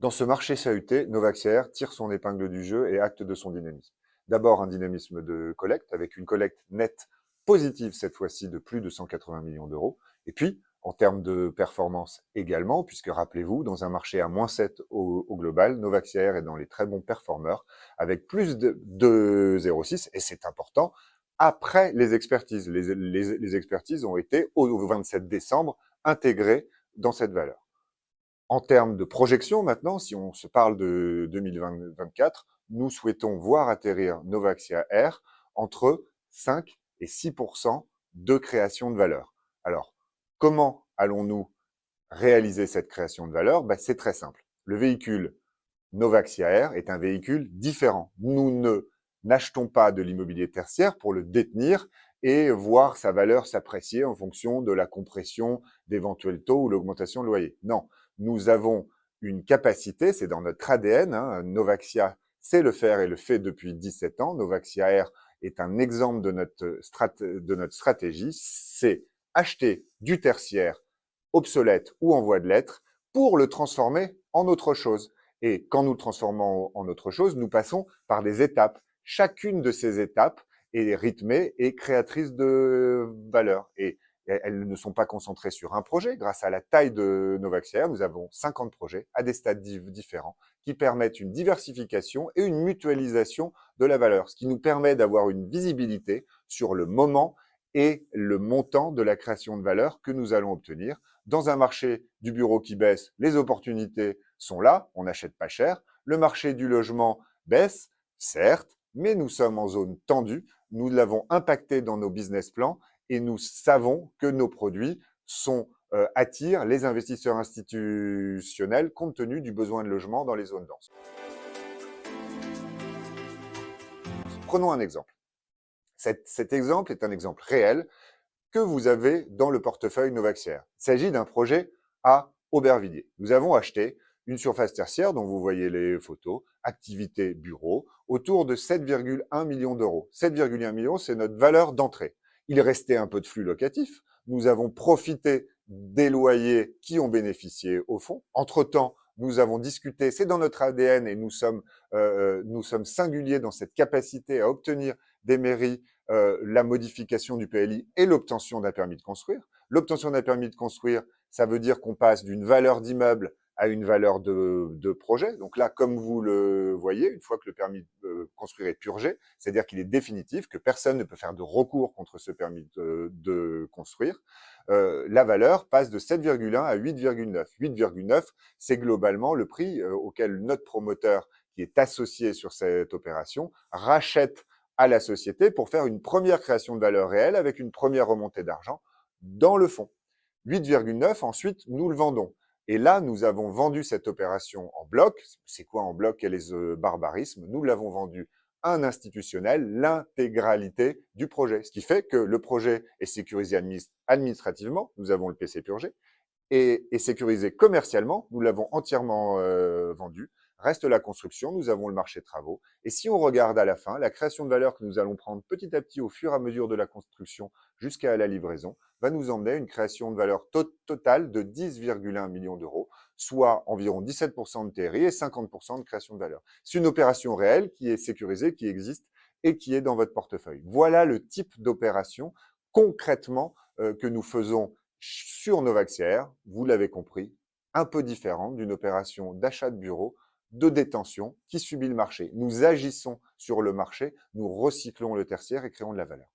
Dans ce marché chahuté, Novaxiair tire son épingle du jeu et acte de son dynamisme. D'abord un dynamisme de collecte, avec une collecte nette positive cette fois-ci de plus de 180 millions d'euros. Et puis, en termes de performance également, puisque rappelez-vous, dans un marché à -7 au global, Novaxiair est dans les très bons performeurs, avec plus de 0,6, et c'est important, après les expertises. Les expertises ont été, au 27 décembre, intégrées dans cette valeur. En termes de projection maintenant, si on se parle de 2024, nous souhaitons voir atterrir Novaxia Air entre 5 et 6% de création de valeur. Alors, comment allons-nous réaliser cette création de valeur? C'est très simple. Le véhicule Novaxia Air est un véhicule différent. Nous n'achetons pas de l'immobilier tertiaire pour le détenir et voir sa valeur s'apprécier en fonction de la compression d'éventuels taux ou l'augmentation de loyer. Non, nous avons une capacité, c'est dans notre ADN, hein, Novaxia sait le faire et le fait depuis 17 ans. Novaxia Air est un exemple de notre stratégie, c'est acheter du tertiaire obsolète ou en voie de l'être pour le transformer en autre chose. Et quand nous le transformons en autre chose, nous passons par des étapes. Chacune de ces étapes est rythmée et créatrice de valeur. Et elles ne sont pas concentrées sur un projet. Grâce à la taille de Novaxiair, nous avons 50 projets à des stades différents qui permettent une diversification et une mutualisation de la valeur, ce qui nous permet d'avoir une visibilité sur le moment et le montant de la création de valeur que nous allons obtenir. Dans un marché du bureau qui baisse, les opportunités sont là, on n'achète pas cher. Le marché du logement baisse, certes, mais nous sommes en zone tendue. Nous l'avons impacté dans nos business plans et nous savons que nos produits attirent les investisseurs institutionnels compte tenu du besoin de logement dans les zones denses. Prenons un exemple. Cet exemple est un exemple réel que vous avez dans le portefeuille Novaxiair. Il s'agit d'un projet à Aubervilliers. Nous avons acheté une surface tertiaire dont vous voyez les photos, activité bureau, autour de 7,1 millions d'euros. 7,1 millions, c'est notre valeur d'entrée. Il restait un peu de flux locatif. Nous avons profité des loyers qui ont bénéficié au fonds. Entre-temps, nous avons discuté, c'est dans notre ADN et nous sommes singuliers dans cette capacité à obtenir des mairies la modification du PLI et l'obtention d'un permis de construire. L'obtention d'un permis de construire, ça veut dire qu'on passe d'une valeur d'immeuble à une valeur de projet. Donc là, comme vous le voyez, une fois que le permis de construire est purgé, c'est-à-dire qu'il est définitif, que personne ne peut faire de recours contre ce permis de construire, la valeur passe de 7,1 à 8,9. 8,9, c'est globalement le prix auquel notre promoteur, qui est associé sur cette opération, rachète à la société pour faire une première création de valeur réelle avec une première remontée d'argent dans le fonds. 8,9, ensuite, nous le vendons. Et là, nous avons vendu cette opération en bloc. C'est quoi en bloc? Quel est ce barbarisme? Nous l'avons vendu à un institutionnel, l'intégralité du projet. Ce qui fait que le projet est sécurisé administrativement, nous avons le PC purgé, et sécurisé commercialement, nous l'avons entièrement vendu. Reste la construction, nous avons le marché de travaux. Et si on regarde à la fin, la création de valeur que nous allons prendre petit à petit au fur et à mesure de la construction jusqu'à la livraison va nous emmener à une création de valeur totale de 10,1 millions d'euros, soit environ 17% de TRI et 50% de création de valeur. C'est une opération réelle qui est sécurisée, qui existe et qui est dans votre portefeuille. Voilà le type d'opération concrètement que nous faisons sur Novaxiair, vous l'avez compris, un peu différente d'une opération d'achat de bureau, de détention qui subit le marché. Nous agissons sur le marché, nous recyclons le tertiaire et créons de la valeur.